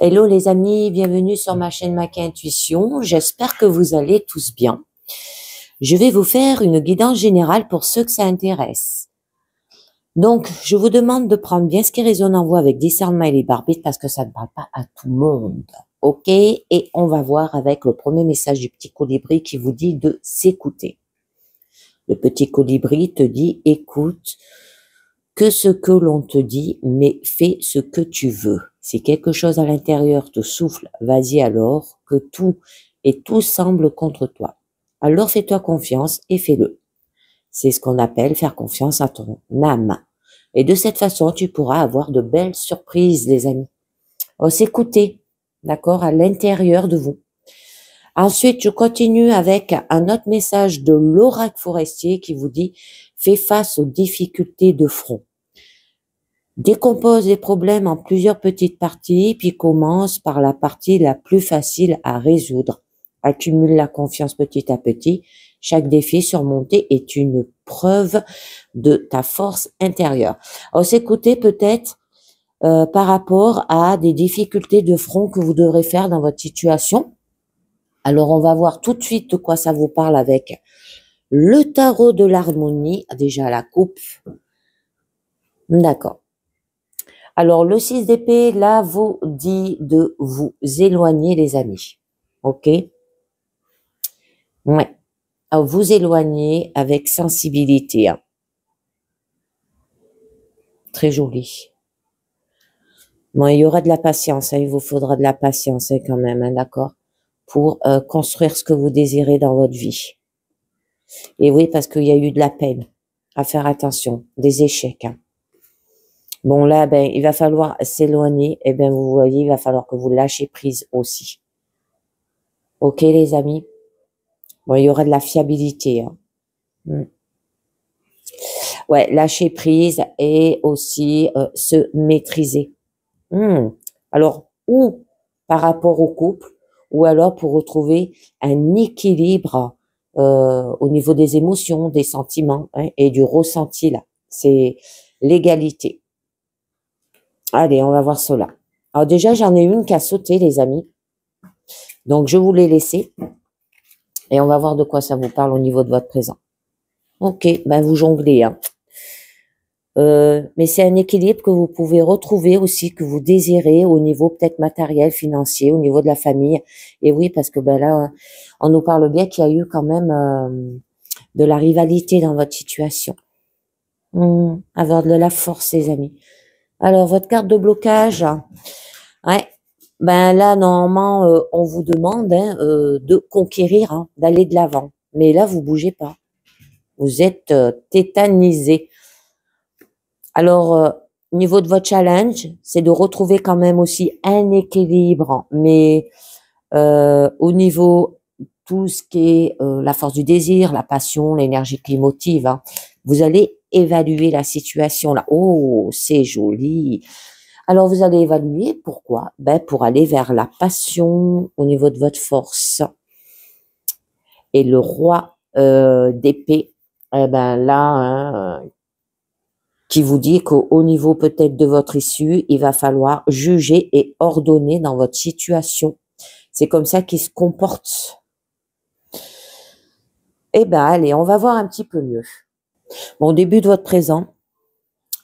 Hello les amis, bienvenue sur ma chaîne Maki Intuition. J'espère que vous allez tous bien. Je vais vous faire une guidance générale pour ceux que ça intéresse. Donc, je vous demande de prendre bien ce qui résonne en vous avec discernement et libre arbitre parce que ça ne parle pas à tout le monde. Ok? Et on va voir avec le premier message du petit colibri qui vous dit de s'écouter. Le petit colibri te dit, écoute que ce que l'on te dit, mais fais ce que tu veux. Si quelque chose à l'intérieur te souffle, vas-y alors, que tout et tout semble contre toi. Alors fais-toi confiance et fais-le. C'est ce qu'on appelle faire confiance à ton âme. Et de cette façon, tu pourras avoir de belles surprises, les amis. S'écouter, d'accord, à l'intérieur de vous. Ensuite, je continue avec un autre message de l'oracle forestier qui vous dit « Fais face aux difficultés de front ». Décompose les problèmes en plusieurs petites parties, puis commence par la partie la plus facile à résoudre. Accumule la confiance petit à petit. Chaque défi surmonté est une preuve de ta force intérieure. Alors, s'écouter peut-être par rapport à des difficultés de front que vous devrez faire dans votre situation. Alors, on va voir tout de suite de quoi ça vous parle avec le tarot de l'harmonie. Déjà, la coupe. D'accord. Alors, le 6 d'épée, là, vous dit de vous éloigner, les amis. Ok? Ouais. Alors, vous éloigner avec sensibilité. Hein. Très joli. Bon, il y aura de la patience. Hein, il vous faudra de la patience hein, quand même, hein, d'accord? Pour construire ce que vous désirez dans votre vie. Et oui, parce qu'il y a eu de la peine. À faire attention. Des échecs. Hein. Bon, là, ben, il va falloir s'éloigner. Et ben, vous voyez, il va falloir que vous lâchez prise aussi. Ok, les amis? Bon, il y aura de la fiabilité. Hein. Ouais, lâcher prise et aussi se maîtriser. Alors, ou par rapport au couple, ou alors pour retrouver un équilibre au niveau des émotions, des sentiments hein, et du ressenti là. C'est l'égalité. Allez, on va voir cela. Alors déjà, j'en ai une qui a sauté, les amis. Donc, je vous l'ai laissée. Et on va voir de quoi ça vous parle au niveau de votre présent. Ok, ben vous jonglez. Hein. Mais c'est un équilibre que vous pouvez retrouver aussi, que vous désirez au niveau peut-être matériel, financier, au niveau de la famille. Et oui, parce que ben là, on nous parle bien qu'il y a eu quand même de la rivalité dans votre situation. Avoir de la force, les amis. Alors, votre carte de blocage, ouais. Ben là, normalement, on vous demande hein, de conquérir, hein, d'aller de l'avant. Mais là, vous bougez pas. Vous êtes tétanisé. Alors, au niveau de votre challenge, c'est de retrouver quand même aussi un équilibre, mais au niveau tout ce qui est la force du désir, la passion, l'énergie qui motive, hein, vous allez évaluer la situation là. Oh, c'est joli. Alors, vous allez évaluer, pourquoi? Ben, pour aller vers la passion au niveau de votre force. Et le roi d'épée, eh ben là, hein, qui vous dit qu'au niveau peut-être de votre issue, il va falloir juger et ordonner dans votre situation. C'est comme ça qu'il se comporte. Eh ben, allez, on va voir un petit peu mieux. Bon, au début de votre présent,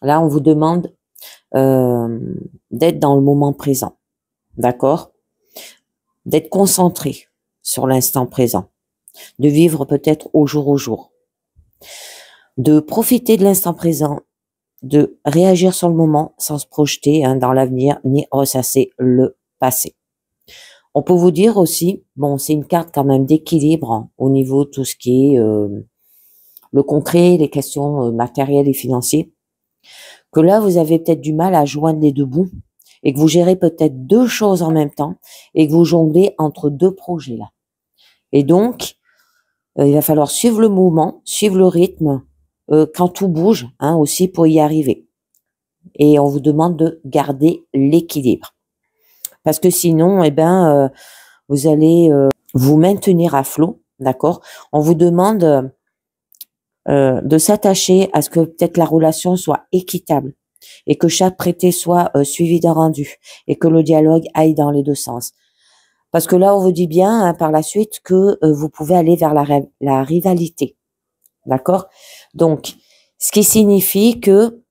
là, on vous demande d'être dans le moment présent. D'accord? D'être concentré sur l'instant présent. De vivre peut-être au jour. De profiter de l'instant présent, de réagir sur le moment sans se projeter hein, dans l'avenir ni ressasser le passé. On peut vous dire aussi, bon, c'est une carte quand même d'équilibre hein, au niveau de tout ce qui est le concret, les questions matérielles et financières, que là, vous avez peut-être du mal à joindre les deux bouts et que vous gérez peut-être deux choses en même temps et que vous jonglez entre deux projets là. Et donc, il va falloir suivre le mouvement, suivre le rythme, quand tout bouge hein, aussi pour y arriver. Et on vous demande de garder l'équilibre. Parce que sinon, eh ben, vous allez vous maintenir à flot, d'accord? On vous demande de s'attacher à ce que peut-être la relation soit équitable. et que chaque traité soit suivi d'un rendu et que le dialogue aille dans les deux sens. Parce que là, on vous dit bien hein, par la suite que vous pouvez aller vers la rivalité. D'accord? Donc, ce qui signifie que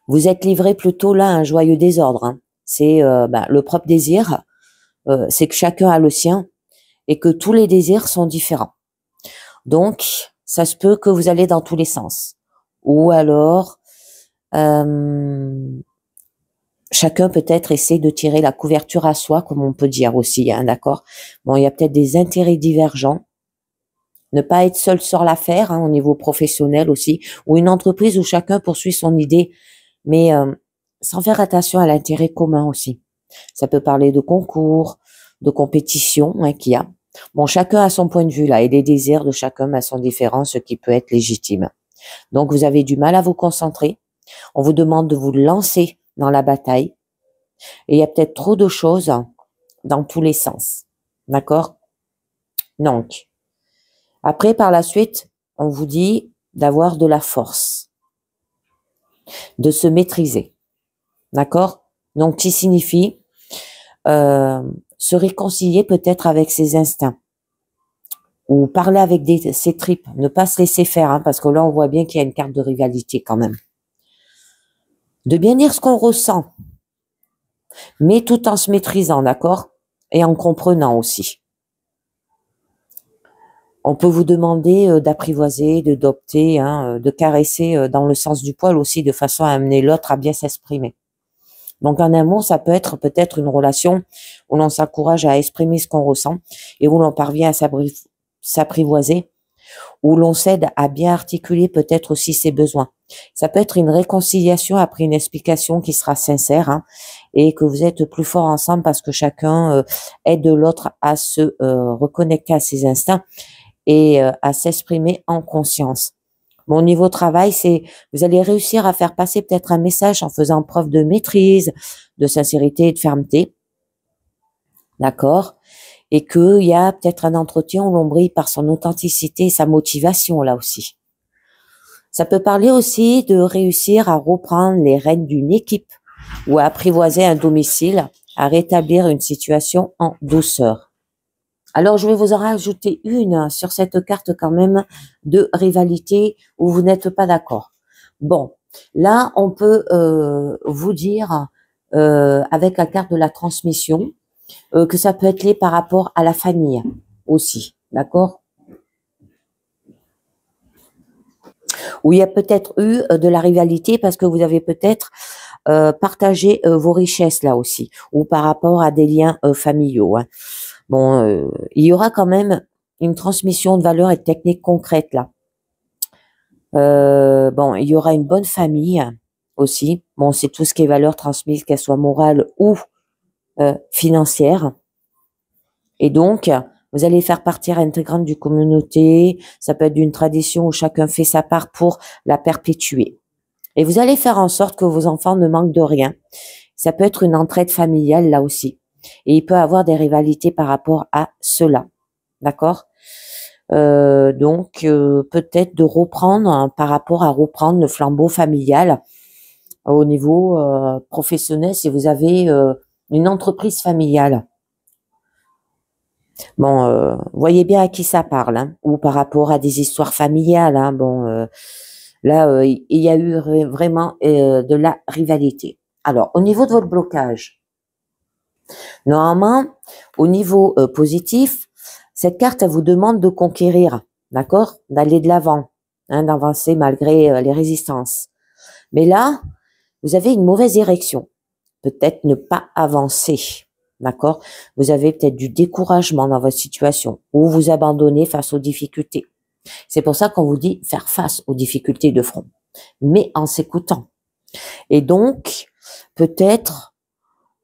vous êtes livré plutôt là à un joyeux désordre. Hein. C'est le propre désir, c'est que chacun a le sien et que tous les désirs sont différents. Donc, ça se peut que vous allez dans tous les sens. Ou alors, chacun peut-être essaie de tirer la couverture à soi, comme on peut dire aussi, hein, d'accord? Bon, il y a peut-être des intérêts divergents. Ne pas être seul sur l'affaire, hein, au niveau professionnel aussi, ou une entreprise où chacun poursuit son idée, mais sans faire attention à l'intérêt commun aussi. Ça peut parler de concours, de compétition hein, qu'il y a. Bon, chacun a son point de vue là, et les désirs de chacun sont différents, ce qui peut être légitime. Donc, vous avez du mal à vous concentrer. On vous demande de vous lancer dans la bataille. Et il y a peut-être trop de choses dans tous les sens. D'accord? Donc, après, par la suite, on vous dit d'avoir de la force, de se maîtriser. D'accord? Donc, qui signifie se réconcilier peut-être avec ses instincts ou parler avec ses tripes, ne pas se laisser faire, hein, parce que là, on voit bien qu'il y a une carte de rivalité quand même. De bien dire ce qu'on ressent, mais tout en se maîtrisant, d'accord? Et en comprenant aussi. On peut vous demander d'apprivoiser, d'adopter, hein, de caresser dans le sens du poil aussi, de façon à amener l'autre à bien s'exprimer. Donc un amour, ça peut être peut-être une relation où l'on s'encourage à exprimer ce qu'on ressent et où l'on parvient à s'apprivoiser, où l'on s'aide à bien articuler peut-être aussi ses besoins. Ça peut être une réconciliation après une explication qui sera sincère hein, et que vous êtes plus fort ensemble parce que chacun aide l'autre à se reconnecter à ses instincts et à s'exprimer en conscience. Mon niveau travail, c'est vous allez réussir à faire passer peut-être un message en faisant preuve de maîtrise, de sincérité et de fermeté. D'accord? Et qu'il y a peut-être un entretien où l'on brille par son authenticité et sa motivation là aussi. Ça peut parler aussi de réussir à reprendre les rênes d'une équipe ou à apprivoiser un domicile, à rétablir une situation en douceur. Alors, je vais vous en rajouter une sur cette carte quand même de rivalité où vous n'êtes pas d'accord. Bon, là, on peut vous dire avec la carte de la transmission que ça peut être lié par rapport à la famille aussi, d'accord? Où il y a peut-être eu de la rivalité parce que vous avez peut-être partagé vos richesses là aussi, ou par rapport à des liens familiaux. Hein. Bon, il y aura quand même une transmission de valeurs et de techniques concrètes là. Bon, il y aura une bonne famille aussi. Bon, c'est tout ce qui est valeurs transmises, qu'elles soient morales ou financières. Et donc, vous allez faire partie intégrante d'une communauté. Ça peut être d'une tradition où chacun fait sa part pour la perpétuer. Et vous allez faire en sorte que vos enfants ne manquent de rien. Ça peut être une entraide familiale là aussi. Et il peut avoir des rivalités par rapport à cela. D'accord? Donc, peut-être de reprendre, hein, par rapport à reprendre le flambeau familial au niveau professionnel si vous avez une entreprise familiale. Bon, voyez bien à qui ça parle, hein, ou par rapport à des histoires familiales. Hein, bon, là, il y a eu vraiment de la rivalité. Alors, au niveau de votre blocage, normalement, au niveau positif, cette carte, elle vous demande de conquérir, d'accord? D'aller de l'avant, hein, d'avancer malgré les résistances. Mais là, vous avez une mauvaise érection. Peut-être ne pas avancer, d'accord? Vous avez peut-être du découragement dans votre situation ou vous abandonnez face aux difficultés. C'est pour ça qu'on vous dit faire face aux difficultés de front, mais en s'écoutant. Et donc, peut-être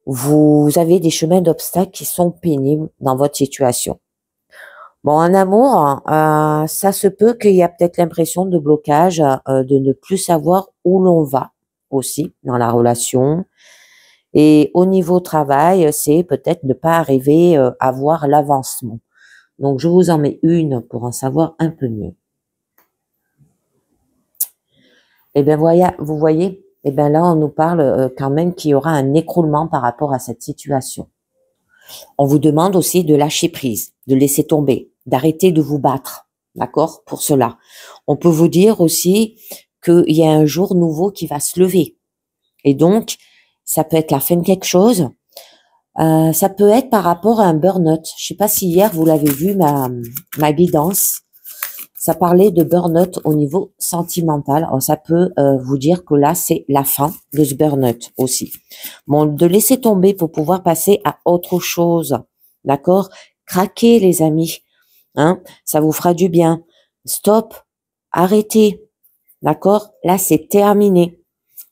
vous avez des chemins d'obstacles qui sont pénibles dans votre situation. Bon, en amour, ça se peut qu'il y a peut-être l'impression de blocage, de ne plus savoir où l'on va aussi dans la relation. Et au niveau travail, c'est peut-être ne pas arriver à voir l'avancement. Donc, je vous en mets une pour en savoir un peu mieux. Eh bien, voilà, vous voyez, et bien là, on nous parle quand même qu'il y aura un écroulement par rapport à cette situation. On vous demande aussi de lâcher prise, de laisser tomber, d'arrêter de vous battre, d'accord, pour cela. On peut vous dire aussi qu'il y a un jour nouveau qui va se lever. Et donc, ça peut être la fin de quelque chose. Ça peut être par rapport à un burn-out. Je sais pas si hier vous l'avez vu, ma guidance. Ça parlait de burn-out au niveau sentimental. Alors, ça peut vous dire que là, c'est la fin de ce burn-out aussi. Bon, de laisser tomber pour pouvoir passer à autre chose. D'accord? Craquez, les amis. Hein? Ça vous fera du bien. Stop. Arrêtez. D'accord? Là, c'est terminé.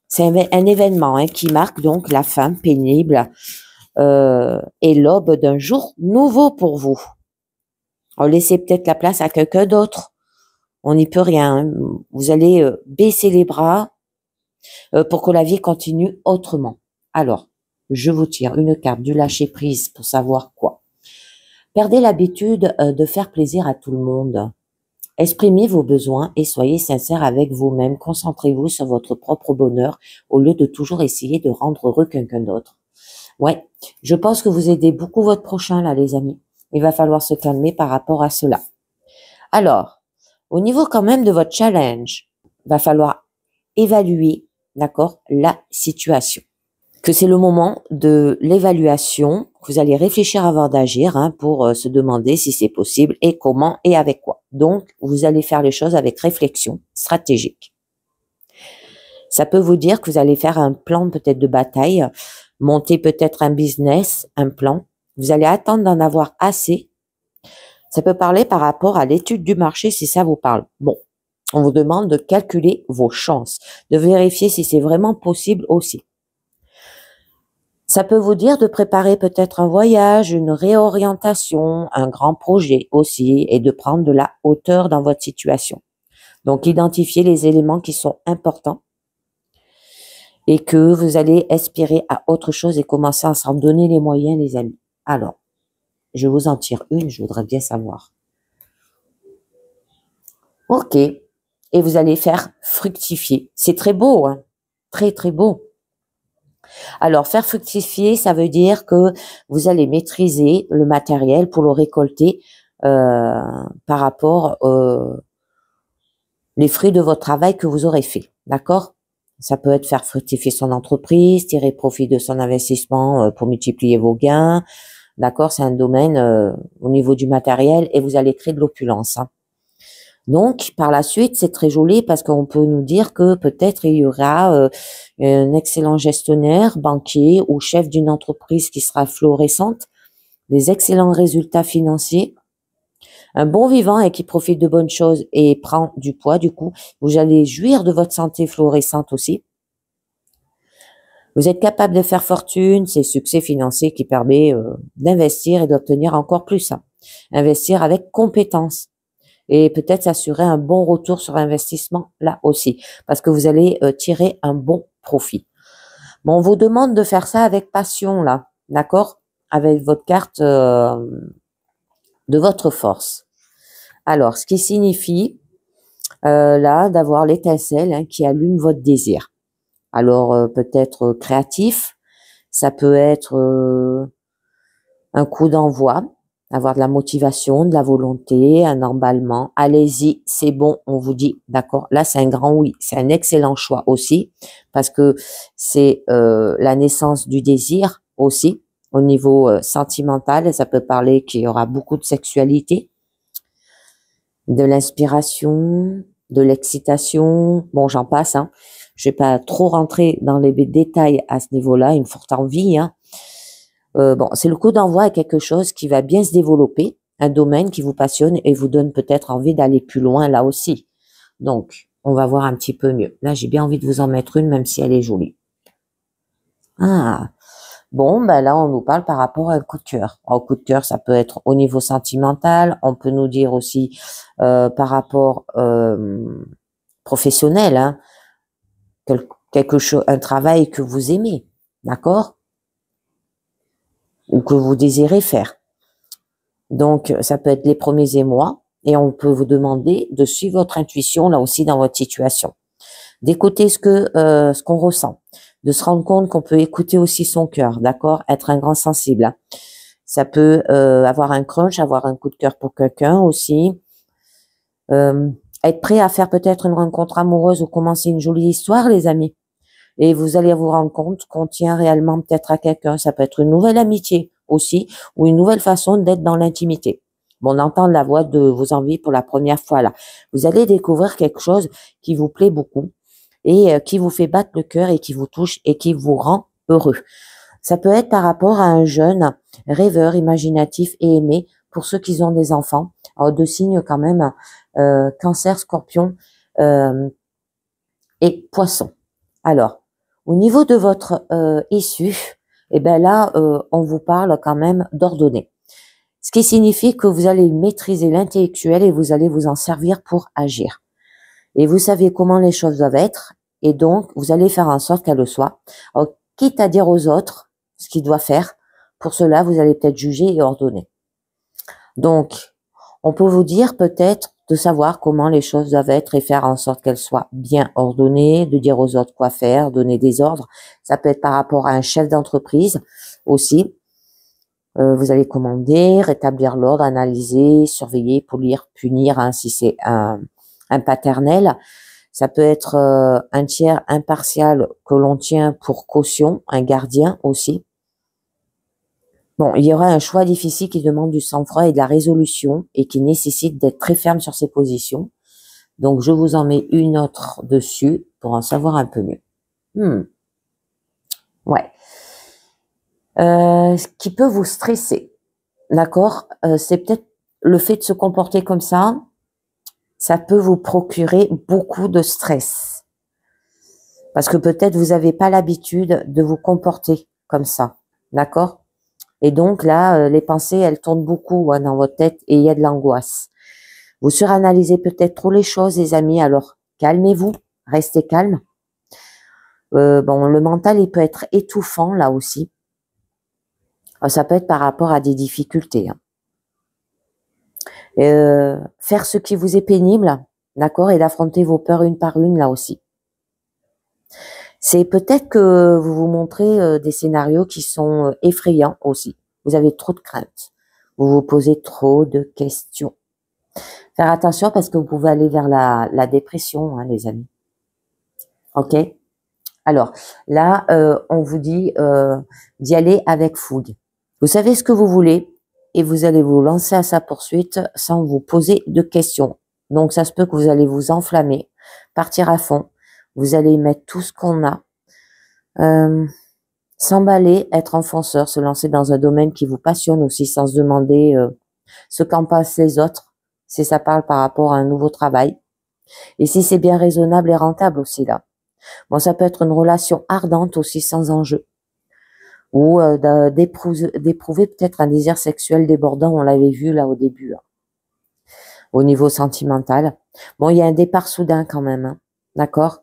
C'est un événement qui marque donc la fin pénible et l'aube d'un jour nouveau pour vous. Alors, laissez peut-être la place à quelqu'un d'autre. On n'y peut rien. Hein. Vous allez baisser les bras pour que la vie continue autrement. Alors, je vous tire une carte du lâcher-prise pour savoir quoi. Perdez l'habitude de faire plaisir à tout le monde. Exprimez vos besoins et soyez sincère avec vous-même. Concentrez-vous sur votre propre bonheur au lieu de toujours essayer de rendre heureux quelqu'un d'autre. Ouais, je pense que vous aidez beaucoup votre prochain là, les amis. Il va falloir se calmer par rapport à cela. Alors, au niveau quand même de votre challenge, va falloir évaluer, d'accord, la situation. Que c'est le moment de l'évaluation, que vous allez réfléchir avant d'agir pour se demander si c'est possible et comment et avec quoi. Donc, vous allez faire les choses avec réflexion stratégique. Ça peut vous dire que vous allez faire un plan peut-être de bataille, monter peut-être un business, un plan. Vous allez attendre d'en avoir assez. Ça peut parler par rapport à l'étude du marché si ça vous parle. Bon, on vous demande de calculer vos chances, de vérifier si c'est vraiment possible aussi. Ça peut vous dire de préparer peut-être un voyage, une réorientation, un grand projet aussi et de prendre de la hauteur dans votre situation. Donc, identifiez les éléments qui sont importants et que vous allez aspirer à autre chose et commencer à s'en donner les moyens, les amis. Alors, je vous en tire une, je voudrais bien savoir. Ok. Et vous allez faire fructifier. C'est très beau, hein. Très, très beau. Alors, faire fructifier, ça veut dire que vous allez maîtriser le matériel pour le récolter par rapport les fruits de votre travail que vous aurez fait. D'accord? Ça peut être faire fructifier son entreprise, tirer profit de son investissement pour multiplier vos gains. D'accord? C'est un domaine au niveau du matériel et vous allez créer de l'opulence. Hein. Donc, par la suite, c'est très joli parce qu'on peut nous dire que peut-être il y aura un excellent gestionnaire, banquier ou chef d'une entreprise qui sera florissante, des excellents résultats financiers, un bon vivant et qui profite de bonnes choses et prend du poids, du coup, vous allez jouir de votre santé florissante aussi. Vous êtes capable de faire fortune, c'est succès financier qui permet d'investir et d'obtenir encore plus. Hein. Investir avec compétence. Et peut-être s'assurer un bon retour sur investissement là aussi, parce que vous allez tirer un bon profit. Bon, on vous demande de faire ça avec passion là, d'accord? Avec votre carte de votre force. Alors, ce qui signifie là d'avoir l'étincelle qui allume votre désir. Alors, peut-être créatif, ça peut être un coup d'envoi, avoir de la motivation, de la volonté, un emballement. Allez-y, c'est bon, on vous dit, d'accord. Là, c'est un grand oui, c'est un excellent choix aussi, parce que c'est la naissance du désir aussi, au niveau sentimental. Ça peut parler qu'il y aura beaucoup de sexualité, de l'inspiration, de l'excitation. Bon, j'en passe, hein. Je vais pas trop rentrer dans les détails à ce niveau-là, une forte envie, hein. Bon, c'est le coup d'envoi à quelque chose qui va bien se développer, un domaine qui vous passionne et vous donne peut-être envie d'aller plus loin là aussi. Donc, on va voir un petit peu mieux. Là, j'ai bien envie de vous en mettre une, même si elle est jolie. Ah, bon, ben là, on nous parle par rapport à un coup de cœur. Un coup de cœur, ça peut être au niveau sentimental. On peut nous dire aussi par rapport professionnel, hein, quelque chose, un travail que vous aimez, d'accord? Ou que vous désirez faire. Donc, ça peut être les premiers émois et on peut vous demander de suivre votre intuition là aussi dans votre situation. d'écouter ce qu'on ressent, de se rendre compte qu'on peut écouter aussi son cœur, d'accord? Être un grand sensible, hein. Ça peut avoir un crunch, avoir un coup de cœur pour quelqu'un aussi. Être prêt à faire peut-être une rencontre amoureuse ou commencer une jolie histoire, les amis. Et vous allez vous rendre compte qu'on tient réellement peut-être à quelqu'un. Ça peut être une nouvelle amitié aussi, ou une nouvelle façon d'être dans l'intimité. Bon, on entend la voix de vos envies pour la première fois là. Vous allez découvrir quelque chose qui vous plaît beaucoup et qui vous fait battre le cœur et qui vous touche et qui vous rend heureux. Ça peut être par rapport à un jeune rêveur, imaginatif et aimé pour ceux qui ont des enfants. Alors, deux signes quand même, Cancer, Scorpion et Poisson. Alors, au niveau de votre issue, eh ben là, on vous parle quand même d'ordonner. Ce qui signifie que vous allez maîtriser l'intellectuel et vous allez vous en servir pour agir. Et vous savez comment les choses doivent être et donc vous allez faire en sorte qu'elles le soient. Alors, quitte à dire aux autres ce qu'ils doivent faire, pour cela, vous allez peut-être juger et ordonner. Donc, on peut vous dire peut-être de savoir comment les choses doivent être et faire en sorte qu'elles soient bien ordonnées, de dire aux autres quoi faire, donner des ordres. Ça peut être par rapport à un chef d'entreprise aussi. Vous allez commander, rétablir l'ordre, analyser, surveiller, polir, punir, hein, si c'est un paternel. Ça peut être un tiers impartial que l'on tient pour caution, un gardien aussi. Bon, il y aura un choix difficile qui demande du sang-froid et de la résolution et qui nécessite d'être très ferme sur ses positions. Donc, je vous en mets une autre dessus pour en savoir un peu mieux. Ouais. Ce qui peut vous stresser, d'accord? C'est peut-être le fait de se comporter comme ça. Ça peut vous procurer beaucoup de stress. Parce que peut-être vous n'avez pas l'habitude de vous comporter comme ça, d'accord? Et donc là, les pensées, elles tournent beaucoup dans votre tête et il y a de l'angoisse. Vous suranalysez peut-être trop les choses, les amis. Alors, calmez-vous, restez calme. Bon, le mental, il peut être étouffant là aussi. Ça peut être par rapport à des difficultés. Faire ce qui vous est pénible, d'accord, et d'affronter vos peurs une par une là aussi. C'est peut-être que vous vous montrez des scénarios qui sont effrayants aussi. Vous avez trop de craintes. Vous vous posez trop de questions. Faire attention parce que vous pouvez aller vers la dépression, hein, les amis. Ok? Alors, là, on vous dit d'y aller avec fougue. Vous savez ce que vous voulez et vous allez vous lancer à sa poursuite sans vous poser de questions. Donc, ça se peut que vous allez vous enflammer, partir à fond. Vous allez mettre tout ce qu'on a. S'emballer, être enfonceur, se lancer dans un domaine qui vous passionne aussi sans se demander ce qu'en pensent les autres, si ça parle par rapport à un nouveau travail. Et si c'est bien raisonnable et rentable aussi là. Bon, ça peut être une relation ardente aussi sans enjeu. Ou d'éprouver peut-être un désir sexuel débordant, on l'avait vu là au début, hein, au niveau sentimental. Bon, il y a un départ soudain quand même, hein, d'accord?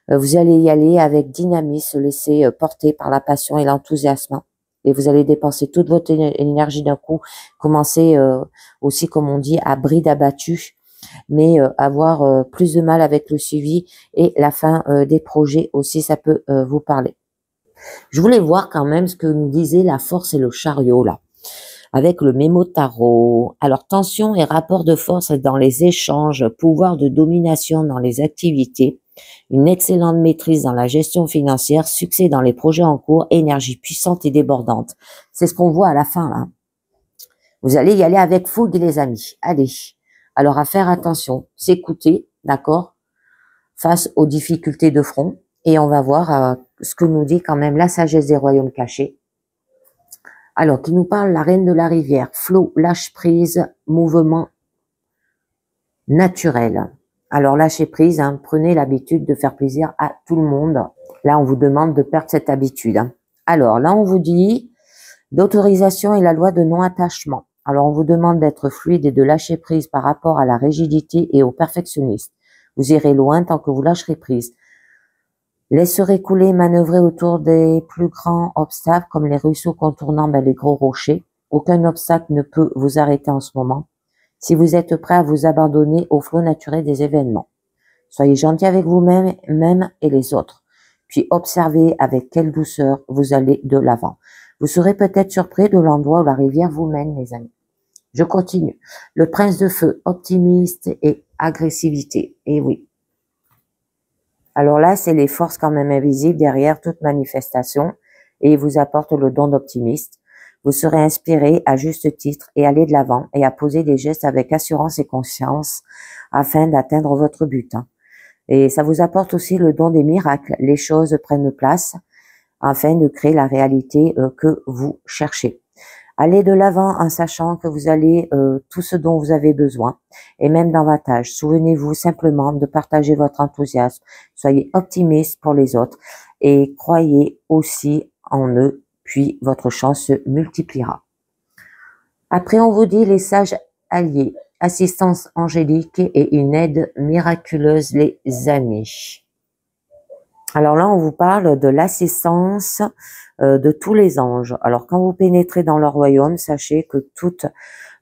Vous allez y aller avec dynamisme, se laisser porter par la passion et l'enthousiasme. Et vous allez dépenser toute votre énergie d'un coup. Commencer aussi, comme on dit, à bride abattue, mais avoir plus de mal avec le suivi et la fin des projets aussi, ça peut vous parler. Je voulais voir quand même ce que nous disait la force et le chariot là, avec le mémo tarot. Alors, tension et rapport de force dans les échanges, pouvoir de domination dans les activités, une excellente maîtrise dans la gestion financière, succès dans les projets en cours, énergie puissante et débordante. C'est ce qu'on voit à la fin, là. Vous allez y aller avec fougue, les amis. Allez. Alors, à faire attention, s'écouter, d'accord, face aux difficultés de front. Et on va voir ce que nous dit quand même la sagesse des royaumes cachés. Alors, qui nous parle la reine de la rivière, flot, lâche prise, mouvement naturel. Alors, lâchez prise, hein, prenez l'habitude de faire plaisir à tout le monde. Là, on vous demande de perdre cette habitude. Hein. Alors, là, on vous dit d'autorisation et la loi de non-attachement. Alors, on vous demande d'être fluide et de lâcher prise par rapport à la rigidité et au perfectionnisme. Vous irez loin tant que vous lâcherez prise. Laisserez couler et manœuvrer autour des plus grands obstacles comme les ruisseaux contournant les gros rochers. Aucun obstacle ne peut vous arrêter en ce moment. Si vous êtes prêt à vous abandonner au flot naturel des événements. Soyez gentil avec vous-même même et les autres. Puis observez avec quelle douceur vous allez de l'avant. Vous serez peut-être surpris de l'endroit où la rivière vous mène, les amis. Je continue. Le prince de feu, optimiste et agressivité. Et oui. Alors là, c'est les forces quand même invisibles derrière toute manifestation et il vous apporte le don d'optimiste. Vous serez inspiré à juste titre et aller de l'avant et à poser des gestes avec assurance et conscience afin d'atteindre votre but. Et ça vous apporte aussi le don des miracles. Les choses prennent place afin de créer la réalité que vous cherchez. Allez de l'avant en sachant que vous allez tout ce dont vous avez besoin et même davantage. Souvenez-vous simplement de partager votre enthousiasme. Soyez optimiste pour les autres et croyez aussi en eux, puis votre chance se multipliera. Après, on vous dit les sages alliés, assistance angélique et une aide miraculeuse, les amis. Alors là, on vous parle de l'assistance de tous les anges. Alors, quand vous pénétrez dans leur royaume, sachez que toutes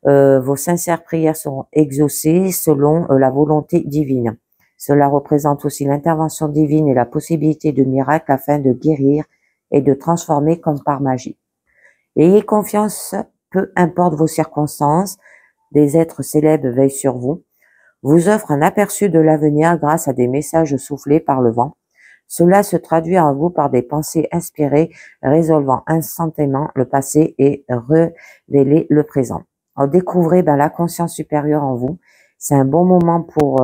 vos sincères prières seront exaucées selon la volonté divine. Cela représente aussi l'intervention divine et la possibilité de miracles afin de guérir et de transformer comme par magie. Ayez confiance, peu importe vos circonstances, des êtres célèbres veillent sur vous, vous offrent un aperçu de l'avenir grâce à des messages soufflés par le vent. Cela se traduit en vous par des pensées inspirées, résolvant instantanément le passé et révéler le présent. Alors, découvrez la conscience supérieure en vous. C'est un bon moment pour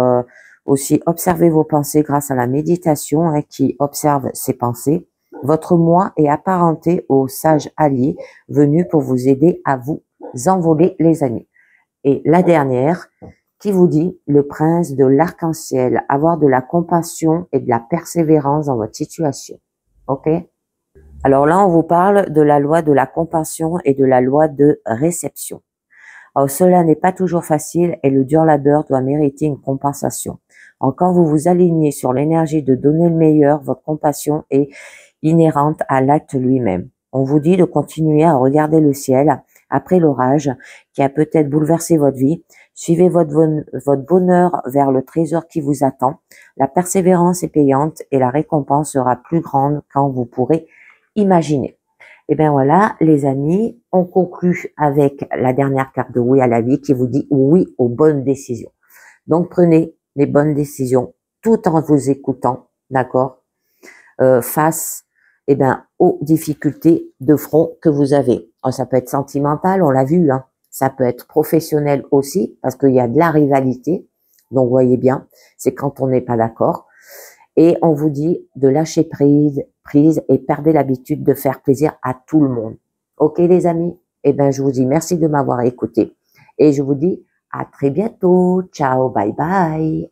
aussi observer vos pensées grâce à la méditation qui observe ces pensées. Votre moi est apparenté au sage allié venu pour vous aider à vous envoler, les amis. Et la dernière, qui vous dit le prince de l'arc-en-ciel, avoir de la compassion et de la persévérance dans votre situation. Ok? Alors là, on vous parle de la loi de la compassion et de la loi de réception. Alors cela n'est pas toujours facile et le dur labeur doit mériter une compensation. Quand vous vous alignez sur l'énergie de donner le meilleur, votre compassion est inhérente à l'acte lui-même. On vous dit de continuer à regarder le ciel après l'orage qui a peut-être bouleversé votre vie. Suivez votre bonheur vers le trésor qui vous attend. La persévérance est payante et la récompense sera plus grande quand vous pourrez imaginer. Et bien voilà, les amis, on conclut avec la dernière carte de oui à la vie qui vous dit oui aux bonnes décisions. Donc prenez les bonnes décisions tout en vous écoutant, d'accord, face aux difficultés de front que vous avez. Alors, ça peut être sentimental, on l'a vu, hein. Ça peut être professionnel aussi, parce qu'il y a de la rivalité. Donc, voyez bien, c'est quand on n'est pas d'accord. Et on vous dit de lâcher prise et perdez l'habitude de faire plaisir à tout le monde. Ok, les amis? Eh bien, je vous dis merci de m'avoir écouté. Et je vous dis à très bientôt. Ciao, bye bye.